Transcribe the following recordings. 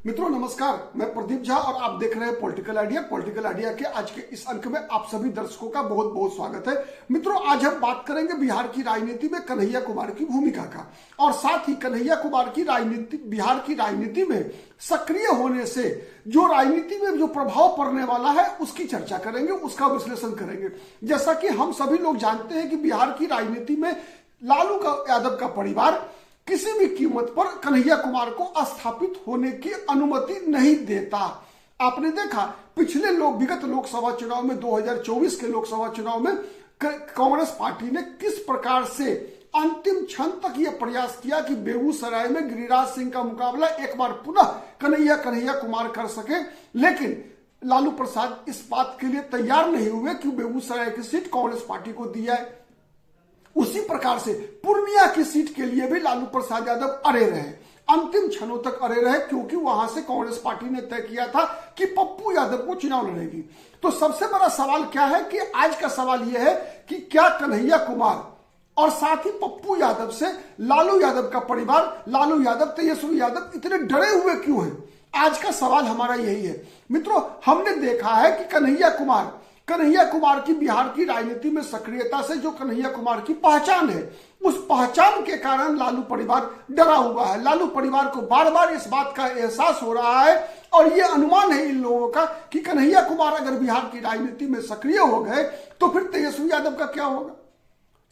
मित्रों नमस्कार, मैं प्रदीप झा और आप देख रहे हैं पॉलिटिकल आइडिया। पॉलिटिकल आइडिया के आज के इस अंक में आप सभी दर्शकों का बहुत बहुत स्वागत है। मित्रों आज हम बात करेंगे बिहार की राजनीति में कन्हैया कुमार की भूमिका का, और साथ ही कन्हैया कुमार की राजनीति, बिहार की राजनीति में सक्रिय होने से जो राजनीति में जो प्रभाव पड़ने वाला है उसकी चर्चा करेंगे, उसका विश्लेषण करेंगे। जैसा कि हम सभी लोग जानते हैं कि बिहार की राजनीति में लालू यादव का परिवार किसी भी कीमत पर कन्हैया कुमार को स्थापित होने की अनुमति नहीं देता। आपने देखा पिछले विगत लोकसभा चुनाव में 2024 के लोकसभा चुनाव में कांग्रेस पार्टी ने किस प्रकार से अंतिम क्षण तक यह प्रयास किया कि बेगूसराय में गिरिराज सिंह का मुकाबला एक बार पुनः कन्हैया कुमार कर सके, लेकिन लालू प्रसाद इस बात के लिए तैयार नहीं हुए कि बेगूसराय की सीट कांग्रेस पार्टी को दी जाए। उसी प्रकार से पूर्णिया की सीट के लिए भी लालू प्रसाद यादव अड़े रहे, अंतिम क्षणों तक अड़े रहे, क्योंकि वहां से कांग्रेस पार्टी ने तय किया था कि पप्पू यादव को चुनाव लड़ेगी। तो सबसे बड़ा सवाल क्या है कि आज का सवाल यह है कि क्या कन्हैया कुमार और साथ ही पप्पू यादव से लालू यादव का परिवार, लालू यादव, तेजस्वी यादव इतने डरे हुए क्यों हैं? आज का सवाल हमारा यही है। मित्रों हमने देखा है कि कन्हैया कुमार की बिहार की राजनीति में सक्रियता से जो कन्हैया कुमार की पहचान है, उस पहचान के कारण लालू परिवार डरा हुआ है। लालू परिवार को बार बार इस बात का एहसास हो रहा है और यह अनुमान है इन लोगों का कि कन्हैया कुमार अगर बिहार की राजनीति में सक्रिय हो गए तो फिर तेजस्वी यादव का क्या होगा?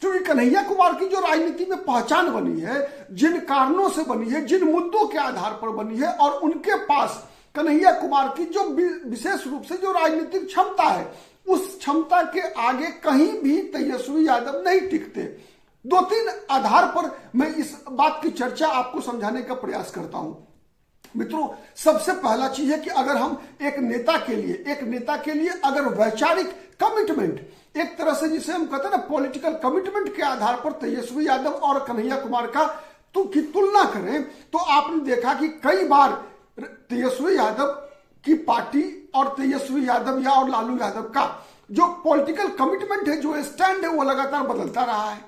क्योंकि कन्हैया कुमार की जो राजनीति में पहचान बनी है, जिन कारणों से बनी है, जिन मुद्दों के आधार पर बनी है, और उनके पास कन्हैया कुमार की जो विशेष रूप से जो राजनीतिक क्षमता है, उस क्षमता के आगे कहीं भी तेजस्वी यादव नहीं टिकते। दो तीन आधार पर मैं इस बात की चर्चा आपको समझाने का प्रयास करता हूं। मित्रों सबसे पहला चीज है कि अगर हम एक नेता के लिए अगर वैचारिक कमिटमेंट, एक तरह से जिसे हम कहते हैं ना पॉलिटिकल कमिटमेंट के आधार पर तेजस्वी यादव और कन्हैया कुमार की तुलना करें, तो आपने देखा कि कई बार तेजस्वी यादव की पार्टी और तेजस्वी यादव या और लालू यादव का जो पॉलिटिकल कमिटमेंट है, जो स्टैंड है, वो लगातार बदलता रहा है।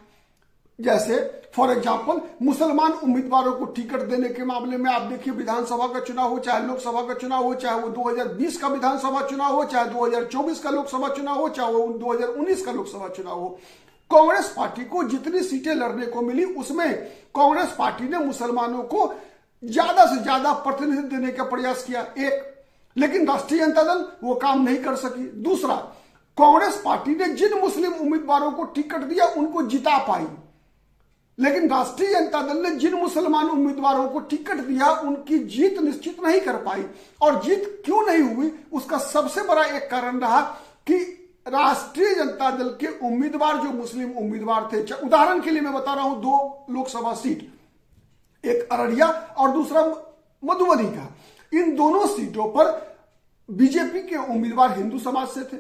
जैसे फॉर एग्जांपल मुसलमान उम्मीदवारों को टिकट देने के मामले में आप देखिए, विधानसभा का चुनाव हो, चाहे लोकसभा का चुनाव हो, चाहे वो 2020 का विधानसभा चुनाव हो, चाहे 2024 का लोकसभा चुनाव हो, चाहे वो 2019 का लोकसभा चुनाव हो, कांग्रेस पार्टी को जितनी सीटें लड़ने को मिली उसमें कांग्रेस पार्टी ने मुसलमानों को ज्यादा से ज्यादा प्रतिनिधित्व देने का प्रयास किया, एक। लेकिन राष्ट्रीय जनता दल वो काम नहीं कर सकी। दूसरा, कांग्रेस पार्टी ने जिन मुस्लिम उम्मीदवारों को टिकट दिया उनको जिता पाई, लेकिन राष्ट्रीय जनता दल ने जिन मुसलमान उम्मीदवारों को टिकट दिया उनकी जीत निश्चित नहीं कर पाई। और जीत क्यों नहीं हुई, उसका सबसे बड़ा एक कारण रहा कि राष्ट्रीय जनता दल के उम्मीदवार जो मुस्लिम उम्मीदवार थे, उदाहरण के लिए मैं बता रहा हूं, 2 लोकसभा सीट, एक अररिया और दूसरा मधुबनी का, इन दोनों सीटों पर बीजेपी के उम्मीदवार हिंदू समाज से थे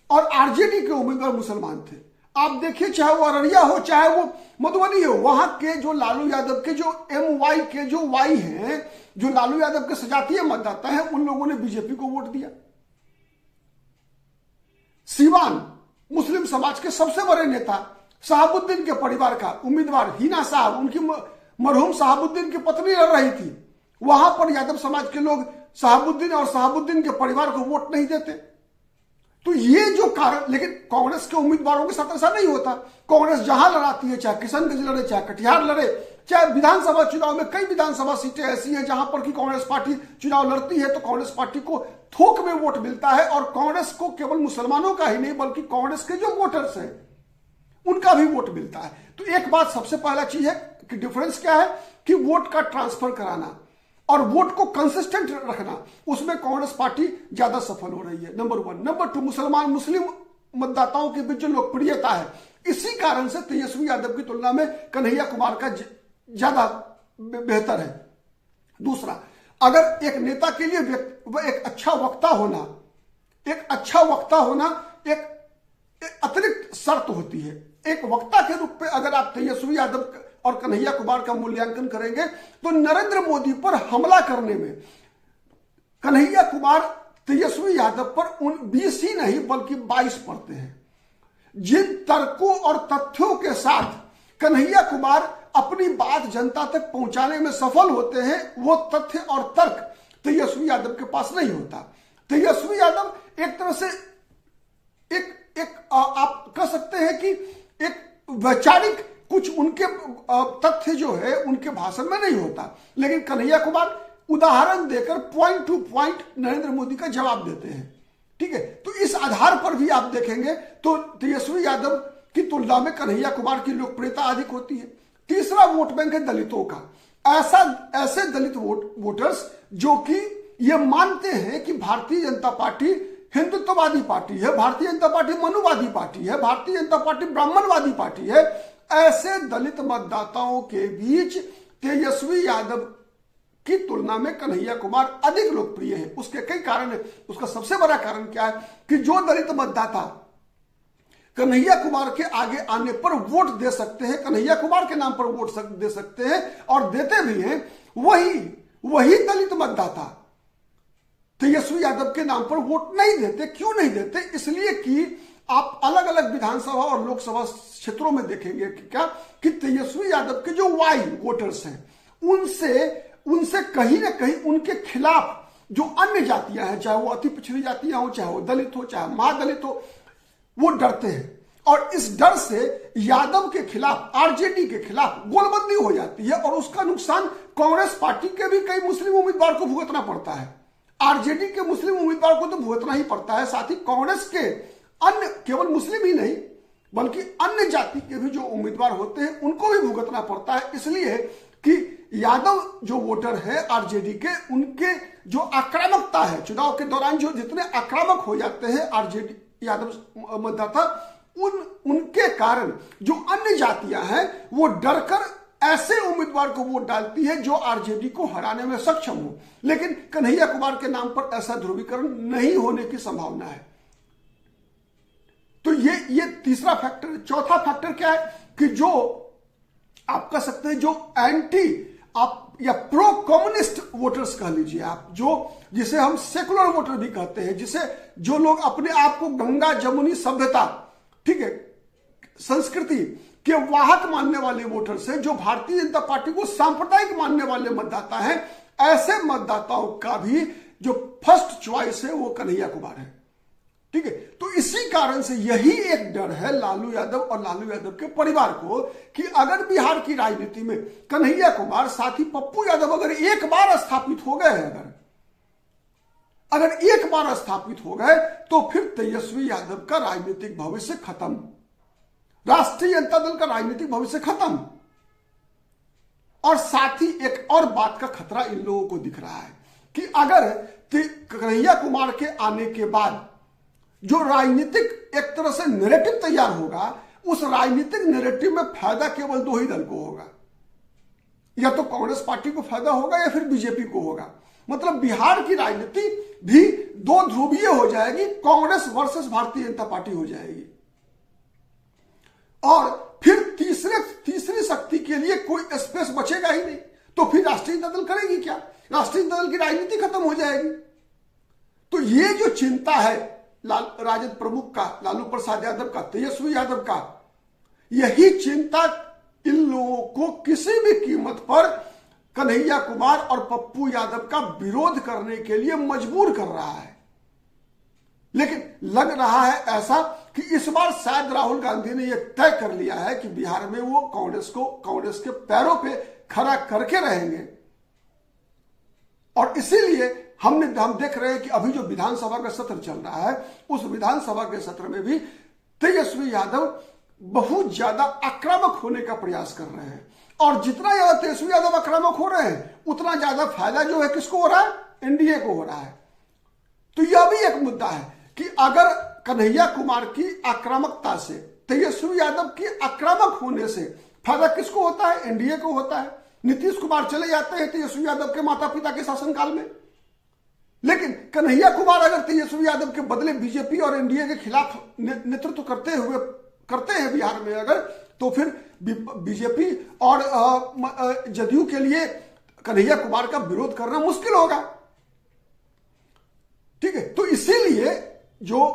और आरजेडी के उम्मीदवार मुसलमान थे। आप देखिए, चाहे वो अररिया हो चाहे वो मधुबनी हो, वहां के जो लालू यादव के जो MY के जो Y हैं, जो लालू यादव के सजातीय मतदाता हैं, उन लोगों ने बीजेपी को वोट दिया। सिवान मुस्लिम समाज के सबसे बड़े नेता शहाबुद्दीन के परिवार का उम्मीदवार हिना साहब, उनकी मरहूम शहाबुद्दीन की पत्नी लड़ रही थी, वहां पर यादव समाज के लोग शहाबुद्दीन और शहाबुद्दीन के परिवार को वोट नहीं देते। तो ये जो कारण, लेकिन कांग्रेस के उम्मीदवारों के साथ ऐसा नहीं होता। कांग्रेस जहां लड़ाती है, चाहे किशनगंज लड़े, चाहे कटिहार लड़े, चाहे विधानसभा चुनाव में कई विधानसभा सीटें ऐसी हैं जहां पर कि कांग्रेस पार्टी चुनाव लड़ती है तो कांग्रेस पार्टी को थोक में वोट मिलता है, और कांग्रेस को केवल मुसलमानों का ही नहीं बल्कि कांग्रेस के जो वोटर्स हैं उनका भी वोट मिलता है। तो एक बात सबसे पहला चीज है कि डिफरेंस क्या है कि वोट का ट्रांसफर कराना और वोट को कंसिस्टेंट रखना, उसमें कांग्रेस पार्टी ज्यादा सफल हो रही है, नंबर 1। नंबर 2, मुस्लिम मतदाताओं के बीच जो लोकप्रियता है, इसी कारण से तेजस्वी यादव की तुलना में कन्हैया कुमार का ज्यादा बेहतर है। दूसरा, अगर एक नेता के लिए एक अच्छा वक्ता होना एक अतिरिक्त शर्त होती है। एक वक्ता के रूप में अगर आप तेजस्वी यादव और कन्हैया कुमार का मूल्यांकन करेंगे तो नरेंद्र मोदी पर हमला करने में कन्हैया कुमार तेजस्वी यादव पर 20 ही नहीं बल्कि 22 पड़ते हैं। जिन तर्कों और तथ्यों के साथ कन्हैया कुमार अपनी बात जनता तक पहुंचाने में सफल होते हैं, वो तथ्य और तर्क तेजस्वी यादव के पास नहीं होता। तेजस्वी यादव एक तरह से आप कह सकते हैं कि एक वैचारिक कुछ उनके तथ्य जो है उनके भाषण में नहीं होता, लेकिन कन्हैया कुमार उदाहरण देकर point two point Narendra Modi का जवाब देते हैं। ठीक है, तो इस आधार पर भी आप देखेंगे तो तेजस्वी यादव की तुलना में कन्हैया कुमार की लोकप्रियता अधिक होती है। तीसरा वोट बैंक है दलितों का। ऐसे दलित वोटर्स जो कि ये मानते हैं कि भारतीय जनता पार्टी हिंदुत्ववादी पार्टी है, भारतीय जनता पार्टी मनुवादी पार्टी है, भारतीय जनता पार्टी ब्राह्मणवादी पार्टी है, ऐसे दलित मतदाताओं के बीच तेजस्वी यादव की तुलना में कन्हैया कुमार अधिक लोकप्रिय है। उसके कई कारण है। उसका सबसे बड़ा कारण क्या है कि जो दलित मतदाता कन्हैया कुमार के आगे आने पर वोट दे सकते हैं, कन्हैया कुमार के नाम पर वोट दे सकते हैं और देते भी हैं, वही दलित मतदाता तेजस्वी यादव के नाम पर वोट नहीं देते। क्यों नहीं देते? इसलिए कि आप अलग अलग विधानसभा और लोकसभा क्षेत्रों में देखेंगे कि क्या कि तेजस्वी यादव के जो वाई वोटर्स हैं उनसे कहीं ना कहीं उनके खिलाफ जो अन्य जातियां हैं, चाहे वो अति पिछड़ी जातियां हो, चाहे वो दलित हो, चाहे महादलित हो, वो डरते हैं और इस डर से यादव के खिलाफ, आरजेडी के खिलाफ गोलबंदी हो जाती है और उसका नुकसान कांग्रेस पार्टी के भी कई मुस्लिम उम्मीदवार को भुगतना पड़ता है। आरजेडी के मुस्लिम उम्मीदवार को तो भुगतना ही पड़ता है, साथ ही कांग्रेस के अन्य, केवल मुस्लिम ही नहीं बल्कि अन्य जाति के भी जो उम्मीदवार होते हैं उनको भी भुगतना पड़ता है। इसलिए कि यादव जो वोटर है आरजेडी के, उनके जो आक्रामकता है चुनाव के दौरान, जो जितने आक्रामक हो जाते हैं आरजेडी यादव मतदाता, उनके कारण जो अन्य जातियां हैं वो डरकर ऐसे उम्मीदवार को वोट डालती है जो आरजेडी को हराने में सक्षम हो। लेकिन कन्हैया कुमार के नाम पर ऐसा ध्रुवीकरण नहीं होने की संभावना है। तो ये तीसरा फैक्टर है। चौथा फैक्टर क्या है कि जो आप कह सकते हैं जो एंटी आप या प्रो कम्युनिस्ट वोटर्स कह लीजिए आप, जिसे हम सेकुलर वोटर भी कहते हैं, जिसे जो लोग अपने आप को गंगा जमुनी सभ्यता, ठीक है, संस्कृति के वाहक मानने वाले वोटर्स हैं, जो भारतीय जनता पार्टी को सांप्रदायिक मानने वाले मतदाता हैं, ऐसे मतदाताओं का भी जो फर्स्ट चॉइस है वो कन्हैया कुमार है। ठीक है, तो इसी कारण से यही एक डर है लालू यादव और लालू यादव के परिवार को कि अगर बिहार की राजनीति में कन्हैया कुमार साथ ही पप्पू यादव अगर एक बार स्थापित हो गए, अगर एक बार स्थापित हो गए तो फिर तेजस्वी यादव का राजनीतिक भविष्य खत्म, राष्ट्रीय जनता दल का राजनीतिक भविष्य खत्म। और साथ ही एक और बात का खतरा इन लोगों को दिख रहा है कि अगर कन्हैया कुमार के आने के बाद जो राजनीतिक एक तरह से नैरेटिव तैयार होगा, उस राजनीतिक नैरेटिव में फायदा केवल दो ही दल को होगा, या तो कांग्रेस पार्टी को फायदा होगा या फिर बीजेपी को होगा। मतलब बिहार की राजनीति भी दो ध्रुवीय हो जाएगी, कांग्रेस वर्सेस भारतीय जनता पार्टी हो जाएगी। और फिर तीसरी शक्ति के लिए कोई स्पेस बचेगा ही नहीं। तो फिर राष्ट्रीय जनता दल करेगी क्या? राष्ट्रीय जनता दल की राजनीति खत्म हो जाएगी। तो ये जो चिंता है राजद प्रमुख का, लालू प्रसाद यादव का, तेजस्वी यादव का, यही चिंता इन लोगों को किसी भी कीमत पर कन्हैया कुमार और पप्पू यादव का विरोध करने के लिए मजबूर कर रहा है। लेकिन लग रहा है ऐसा कि इस बार शायद राहुल गांधी ने यह तय कर लिया है कि बिहार में वो कांग्रेस के पैरों पे खड़ा करके रहेंगे। और इसीलिए हम देख रहे हैं कि अभी जो विधानसभा का सत्र चल रहा है, उस विधानसभा के सत्र में भी तेजस्वी यादव बहुत ज्यादा आक्रामक होने का प्रयास कर रहे हैं। और जितना ज्यादा तेजस्वी यादव आक्रामक हो रहे हैं, उतना ज्यादा फायदा जो है किसको हो रहा है? एनडीए को हो रहा है। तो यह भी एक मुद्दा है कि अगर कन्हैया कुमार की आक्रामकता से, तेजस्वी यादव की आक्रामक होने से फायदा किसको होता है? एनडीए को होता है। नीतीश कुमार चले जाते हैं तेजस्वी यादव के माता पिता के शासनकाल में, लेकिन कन्हैया कुमार अगर तेजस्वी यादव के बदले बीजेपी और एनडीए के खिलाफ नेतृत्व करते हैं बिहार में अगर, तो फिर बीजेपी और जदयू के लिए कन्हैया कुमार का विरोध करना मुश्किल होगा। ठीक है, तो इसीलिए जो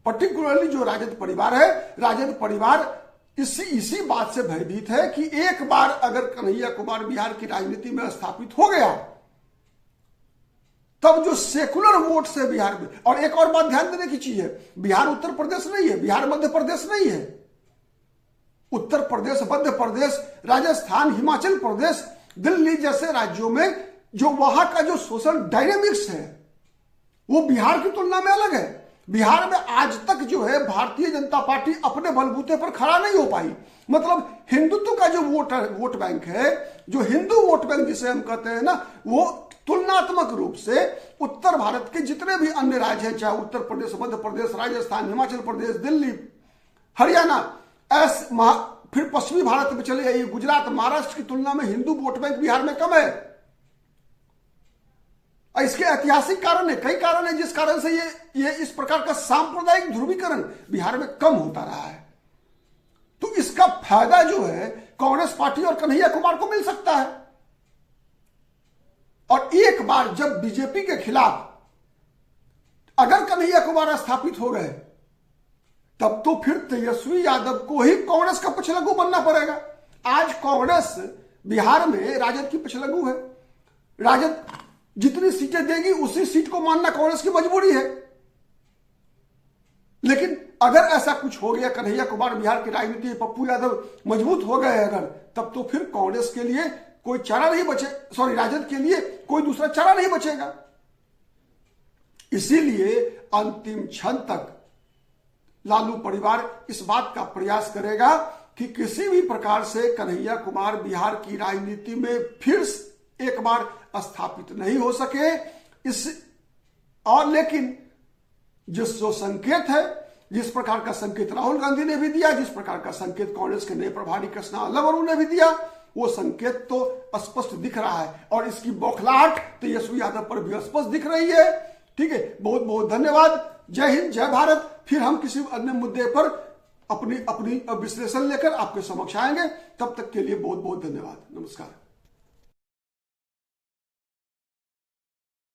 पर्टिकुलरली जो राजद परिवार है, राजद परिवार इसी बात से भयभीत है कि एक बार अगर कन्हैया कुमार बिहार की राजनीति में स्थापित हो गया, तब जो सेकुलर वोट से बिहार में, और एक और बात ध्यान देने की चीज है, बिहार उत्तर प्रदेश नहीं है, बिहार मध्य प्रदेश नहीं है। उत्तर प्रदेश, मध्य प्रदेश, राजस्थान, हिमाचल प्रदेश, दिल्ली जैसे राज्यों में जो वहां का जो सोशल डायनेमिक्स है वो बिहार की तुलना में अलग है। बिहार में आज तक जो है भारतीय जनता पार्टी अपने बलबूते पर खड़ा नहीं हो पाई। मतलब हिंदुत्व का जो वोट बैंक है, जो हिंदू वोट बैंक जिसे हम कहते हैं ना, वो तुलनात्मक रूप से उत्तर भारत के जितने भी अन्य राज्य हैं, चाहे उत्तर प्रदेश, मध्य प्रदेश, राजस्थान, हिमाचल प्रदेश, दिल्ली, हरियाणा, फिर पश्चिमी भारत में चले जाइए, गुजरात, महाराष्ट्र की तुलना में हिंदू वोट बैंक बिहार में कम है। इसके ऐतिहासिक कारण है, कई कारण है जिस कारण से ये इस प्रकार का सांप्रदायिक ध्रुवीकरण बिहार में कम होता रहा है। तो इसका फायदा जो है कांग्रेस पार्टी और कन्हैया कुमार को मिल सकता है। और एक बार जब बीजेपी के खिलाफ अगर कन्हैया कुमार स्थापित हो गए, तब तो फिर तेजस्वी यादव को ही कांग्रेस का पछलगू बनना पड़ेगा। आज कांग्रेस बिहार में राजद की पछलगू है। राजद जितनी सीटें देगी उसी सीट को मानना कांग्रेस की मजबूरी है। लेकिन अगर ऐसा कुछ हो गया, कन्हैया कुमार बिहार की राजनीति, पप्पू यादव मजबूत हो गए अगर, तब तो फिर कांग्रेस के लिए कोई चारा नहीं बचे, राजद के लिए कोई दूसरा चारा नहीं बचेगा। इसीलिए अंतिम क्षण तक लालू परिवार इस बात का प्रयास करेगा कि किसी भी प्रकार से कन्हैया कुमार बिहार की राजनीति में फिर एक बार स्थापित नहीं हो सके। लेकिन जो संकेत है, जिस प्रकार का संकेत राहुल गांधी ने भी दिया, जिस प्रकार का संकेत कांग्रेस के नए प्रभारी कृष्णा अल्लावरू ने भी दिया, वो संकेत तो स्पष्ट दिख रहा है और इसकी बौखलाहट तेजस्वी यादव पर भी स्पष्ट दिख रही है। ठीक है, बहुत बहुत धन्यवाद। जय हिंद, जय भारत। फिर हम किसी अन्य मुद्दे पर अपनी विश्लेषण लेकर आपके समक्ष आएंगे। तब तक के लिए बहुत बहुत धन्यवाद। नमस्कार।